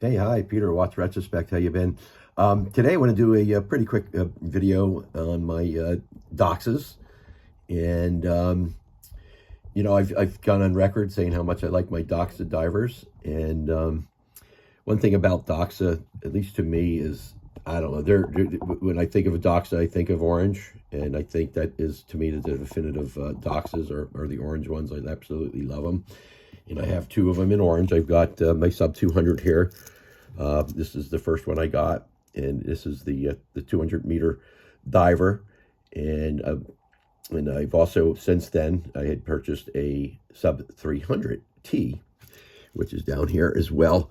Hey, hi, Peter Watts Retrospect. How you been? Today I want to do a pretty quick video on my Doxas. And, I've gone on record saying how much I like my Doxa divers. And one thing about Doxa, at least to me, is, I don't know, when I think of a Doxa, I think of orange. And I think that is, to me, the definitive Doxas are the orange ones. I absolutely love them. And I have two of them in orange. I've got my sub 200 here. This is the first one I got, and this is the 200-meter diver, and I've also, since then, I had purchased a sub 300T, which is down here as well.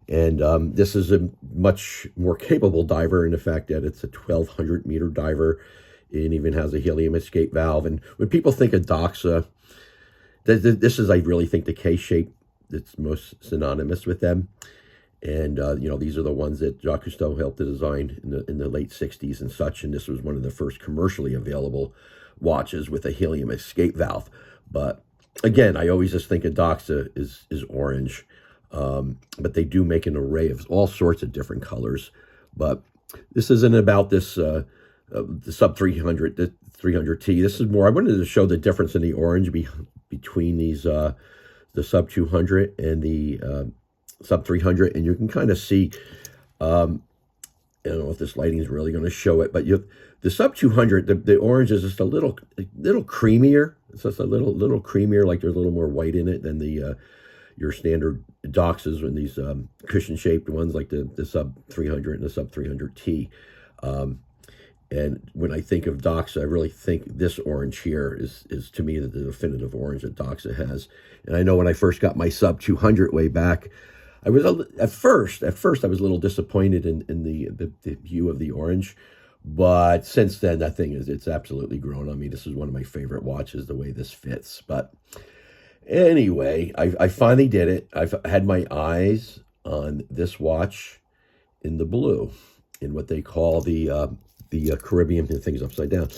And this is a much more capable diver in the fact that it's a 1,200-meter diver. It even has a helium escape valve. And when people think of Doxa, this is, I really think, the K shape that's most synonymous with them. And, these are the ones that Jacques Cousteau helped to design in the late 60s and such. And this was one of the first commercially available watches with a helium escape valve. But again, I always just think of Doxa is orange. But they do make an array of all sorts of different colors. But this isn't about this, the sub 300, the 300T. This is more, I wanted to show the difference in the orange between these, the sub 200 and the sub 300, and you can kind of see, I don't know if this lighting is really going to show it, but the sub 200, the orange is just a little creamier. It's just a little creamier, like there's a little more white in it than the your standard Doxas and these cushion shaped ones like the sub 300 and the sub 300T. And when I think of Doxa, I really think this orange here is to me the definitive orange that Doxa has. And I know when I first got my sub 200 way back, I was at first I was a little disappointed in the hue of the orange, but since then that thing it's absolutely grown on me. This is one of my favorite watches, the way this fits. But anyway, I finally did it. I've had my eyes on this watch in the blue, in what they call the Caribbean, the thing's upside down,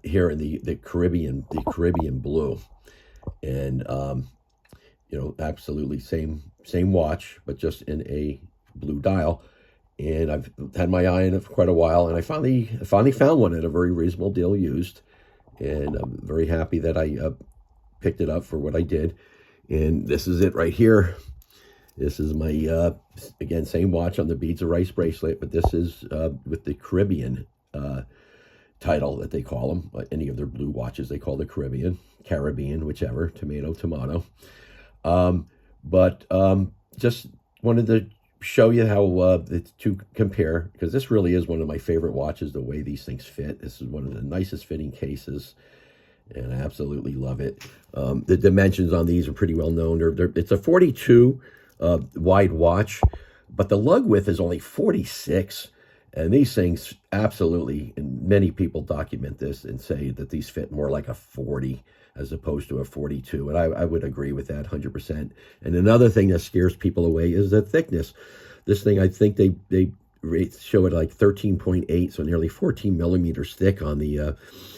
here in the Caribbean blue. And absolutely same watch, but just in a blue dial. And I've had my eye on it for quite a while, and I finally found one at a very reasonable deal used, and I'm very happy that I picked it up for what I did. And this is it right here. This is my again, same watch on the beads of rice bracelet, but this is with the Caribbean title that they call them. Any of their blue watches they call the Caribbean, whichever, tomato. But just wanted to show you how the two compare, because this really is one of my favorite watches, the way these things fit. This is one of the nicest fitting cases, and I absolutely love it. The dimensions on these are pretty well known. It's a 42 wide watch, but the lug width is only 46. And these things absolutely, and many people document this and say that these fit more like a 40 as opposed to a 42. And I would agree with that 100%. And another thing that scares people away is the thickness. This thing, I think they show it like 13.8, so nearly 14 millimeters thick on the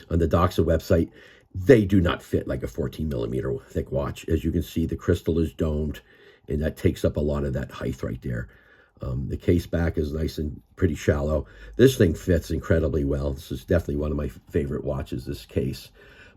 Doxa website. They do not fit like a 14 millimeter thick watch. As you can see, the crystal is domed, and that takes up a lot of that height right there. The case back is nice and pretty shallow. This thing fits incredibly well. This is definitely one of my favorite watches, this case.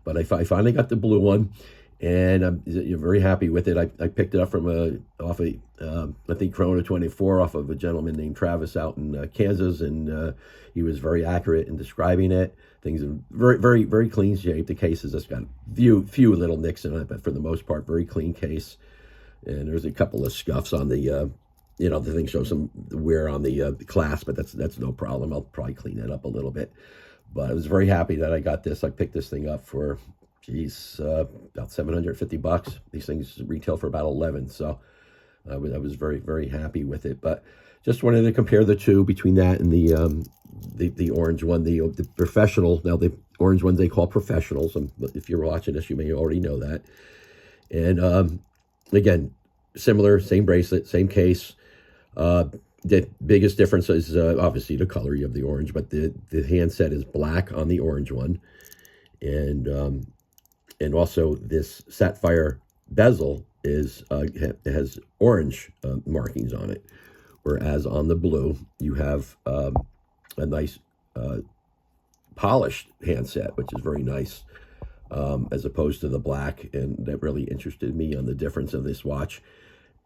But I finally got the blue one, and I'm very happy with it. I picked it up from off a I think Chrono 24 off of a gentleman named Travis out in Kansas, and he was very accurate in describing it. Things are very, very clean shape. The case has just got few little nicks in it, but for the most part, very clean case. And there's a couple of scuffs on the the thing shows some wear on the clasp, but that's no problem. I'll probably clean that up a little bit. But I was very happy that I got this. I picked this thing up for, about $750. These things retail for about 11. So I was very, very happy with it. But just wanted to compare the two, between that and the orange one, the professional. Now the orange ones they call professionals. If you're watching this, you may already know that. And again, similar, same bracelet, same case. The biggest difference is obviously the color. You have the orange, but the handset is black on the orange one, and also this sapphire bezel has orange markings on it. whereas on the blue, you have a nice polished handset, which is very nice, as opposed to the black. And that really interested me on the difference of this watch.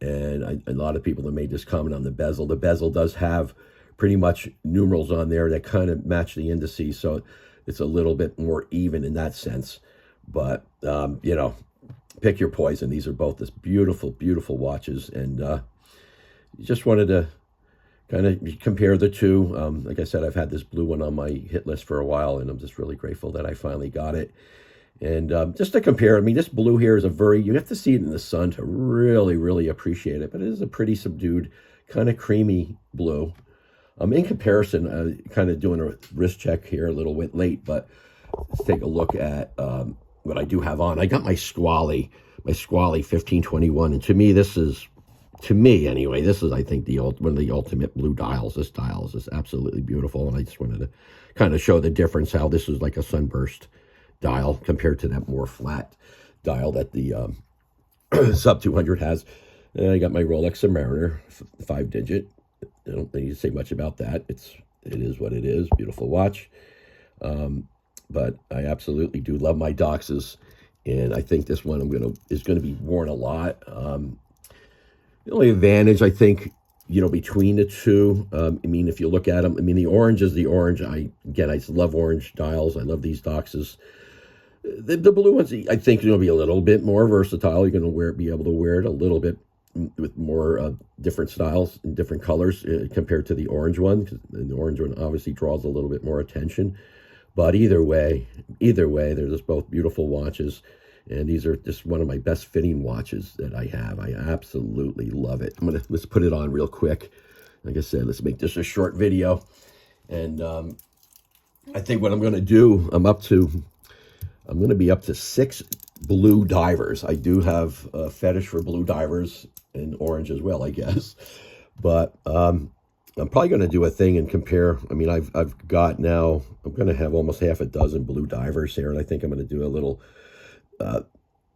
And a lot of people have made this comment on the bezel. The bezel does have pretty much numerals on there that kind of match the indices, so it's a little bit more even in that sense. But, you know, pick your poison. These are both this beautiful, beautiful watches, and just wanted to kind of compare the two. Like I said, I've had this blue one on my hit list for a while, and I'm just really grateful that I finally got it. And just to compare, I mean, this blue here is you have to see it in the sun to really, really appreciate it. But it is a pretty subdued, kind of creamy blue. In comparison, kind of doing a wrist check here a little bit late, but let's take a look at what I do have on. I got my Squally 1521. And to me anyway, this is, I think, one of the ultimate blue dials. This dial is just absolutely beautiful. And I just wanted to kind of show the difference, how this is like a sunburst dial compared to that more flat dial that the sub 200 has. And I got my Rolex Submariner 5-digit. I don't need to say much about that. It is what it is. Beautiful watch. But I absolutely do love my Doxas, and I think this one is gonna be worn a lot. The only advantage, I think, you know, between the two, I mean, if you look at them, I mean, the orange is the orange. I just love orange dials. I love these Doxas. The blue ones, I think, are going to be a little bit more versatile. You're going to be able to wear it a little bit with more different styles and different colors compared to the orange one, because the orange one obviously draws a little bit more attention. But either way, they're just both beautiful watches, and these are just one of my best fitting watches that I have. I absolutely love it. Let's put it on real quick. Like I said, let's make this a short video, and I think what I'm going to do, I'm going to be up to 6 blue divers. I do have a fetish for blue divers and orange as well, I guess. But I'm probably going to do a thing and compare. I mean, I've got now, I'm going to have almost half a dozen blue divers here, and I think I'm going to do a little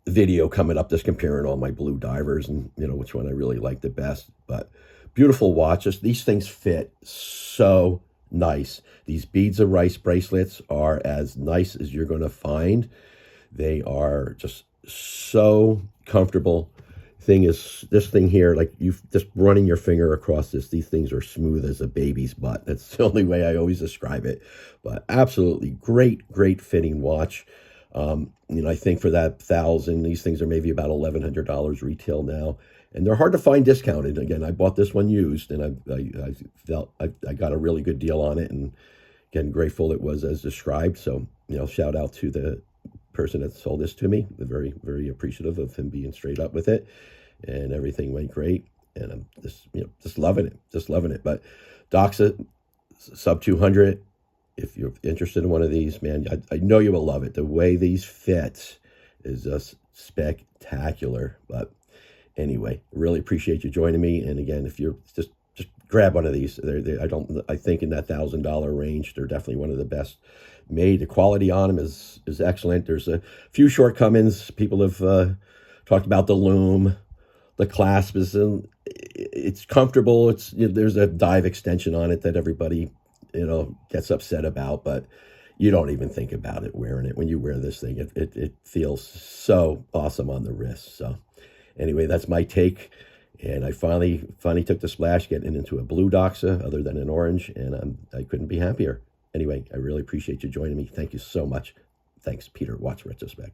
video coming up just comparing all my blue divers and, you know, which one I really like the best. But beautiful watches. These things fit so nice. These beads of rice bracelets are as nice as you're going to find. They are just so comfortable. This thing here, like you just running your finger across these things are smooth as a baby's butt. That's the only way I always describe it. But absolutely great fitting watch. You know, I think for that $1,000, these things are maybe about $1,100 retail now. And they're hard to find discounted. Again, I bought this one used, and I felt I got a really good deal on it, and again, grateful it was as described. So, you know, shout out to the person that sold this to me. I'm very, very appreciative of him being straight up with it, and everything went great. And I'm just loving it. But Doxa sub 200. If you're interested in one of these, man, I know you will love it. The way these fit is just spectacular. But anyway, really appreciate you joining me. And again, if you're just grab one of these. I think in that $1,000 range, they're definitely one of the best made. The quality on them is excellent. There's a few shortcomings. People have talked about the loom, the clasp it's comfortable. There's a dive extension on it that everybody gets upset about, but you don't even think about it wearing it. When you wear this thing, it feels so awesome on the wrist. So anyway, that's my take. And I finally took the splash getting into a blue Doxa other than an orange, and I couldn't be happier. Anyway, I really appreciate you joining me. Thank you so much. Thanks, Peter. Watch Retrospect.